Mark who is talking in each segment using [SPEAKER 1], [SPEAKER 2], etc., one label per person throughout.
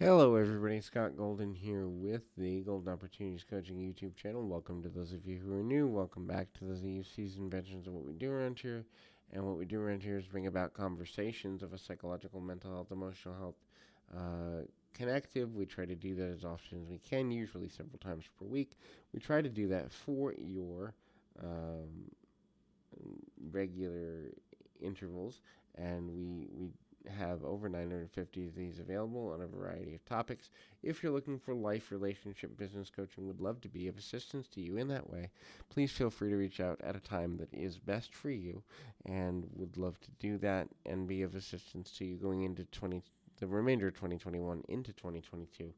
[SPEAKER 1] Hello, everybody. Scott Golden here with the Golden Opportunities Coaching YouTube channel. Welcome to those of you who are new. Welcome back to those of you seasoned veterans of what we do around here. And what we do around here is bring about conversations of a psychological, mental health, emotional health connective. We try to do that as often as we can, usually several times per week. We try to do that for your regular intervals, and we have over 950 of these available on a variety of topics. If you're looking for life, relationship, business coaching, would love to be of assistance to you in that way. Please feel free to reach out at a time that is best for you, and would love to do that and be of assistance to you going into the remainder of 2021 into 2022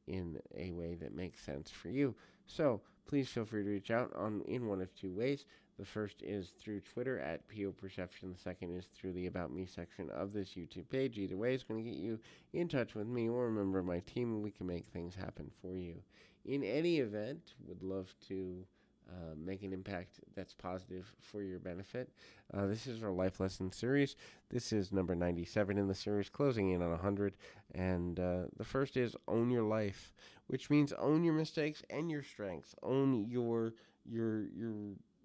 [SPEAKER 1] in a way that makes sense for you. So please feel free to reach out in one of two ways. The first is through Twitter at PO Perception. The second is through the About Me section of this YouTube page. Either way is going to get you in touch with me or a member of my team, and we can make things happen for you. In any event, would love to make an impact that's positive for your benefit. This is our Life Lesson series. This is number 97 in the series, closing in on 100. And the first is own your life, which means own your mistakes and your strengths. Own your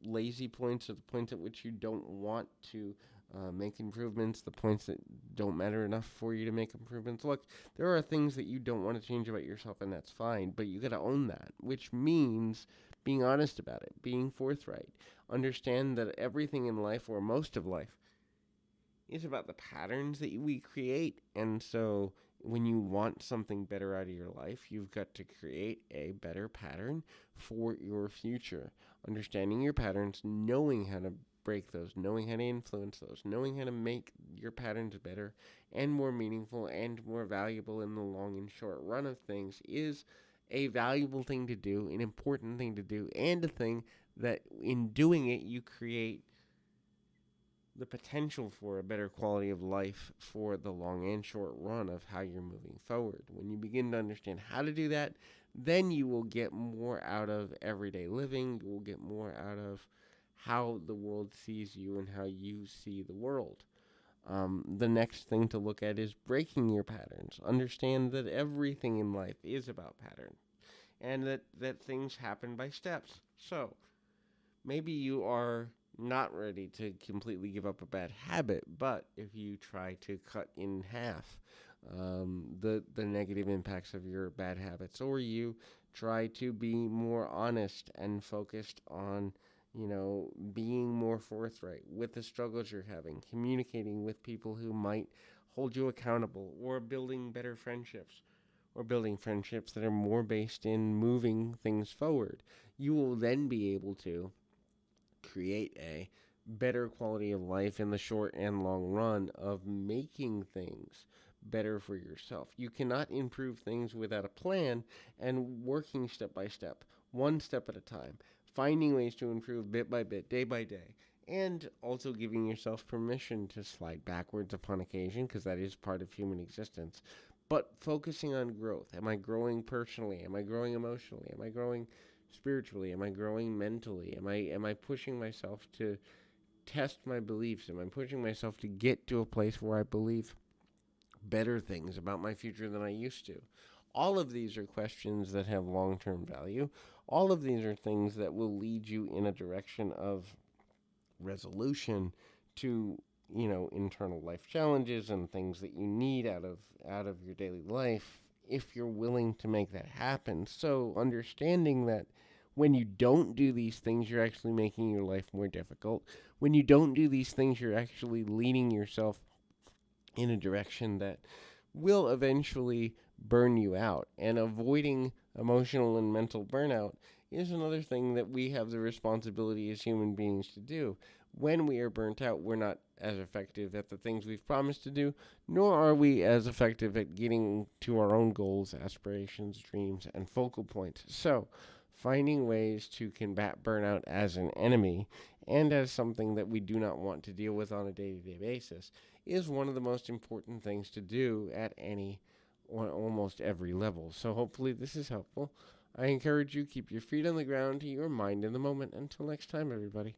[SPEAKER 1] lazy points, or the points at which you don't want to make improvements, the points that don't matter enough for you to make improvements. Look, there are things that you don't want to change about yourself, and that's fine, but you got to own that, which means being honest about it, being forthright. Understand that everything in life, or most of life, is about the patterns that we create. And so when you want something better out of your life, you've got to create a better pattern for your future. Understanding your patterns, knowing how to break those, knowing how to influence those, knowing how to make your patterns better and more meaningful and more valuable in the long and short run of things is a valuable thing to do, an important thing to do, and a thing that in doing it you create the potential for a better quality of life for the long and short run of how you're moving forward. When you begin to understand how to do that, then you will get more out of everyday living. You will get more out of how the world sees you and how you see the world. The next thing to look at is breaking your patterns. Understand that everything in life is about patterns, and that things happen by steps. So maybe you are not ready to completely give up a bad habit, but if you try to cut in half the negative impacts of your bad habits, or you try to be more honest and focused on, being more forthright with the struggles you're having, communicating with people who might hold you accountable, or building better friendships, or building friendships that are more based in moving things forward, you will then be able to create a better quality of life in the short and long run of making things better for yourself. You cannot improve things without a plan and working step by step, one step at a time, finding ways to improve bit by bit, day by day, and also giving yourself permission to slide backwards upon occasion, because that is part of human existence. But focusing on growth. Am I growing personally? Am I growing emotionally? Am I growing spiritually? Am I growing mentally? Am I pushing myself to test my beliefs? Am I pushing myself to get to a place where I believe better things about my future than I used to? All of these are questions that have long-term value. All of these are things that will lead you in a direction of resolution to, internal life challenges and things that you need out of your daily life, if you're willing to make that happen. So understanding that when you don't do these things, you're actually making your life more difficult. When you don't do these things, you're actually leading yourself in a direction that will eventually burn you out. And avoiding emotional and mental burnout is another thing that we have the responsibility as human beings to do. When we are burnt out, we're not as effective at the things we've promised to do, nor are we as effective at getting to our own goals, aspirations, dreams, and focal points. So, finding ways to combat burnout as an enemy and as something that we do not want to deal with on a day-to-day basis is one of the most important things to do at any or almost every level. So hopefully this is helpful. I encourage you, keep your feet on the ground, your mind in the moment. Until next time, everybody.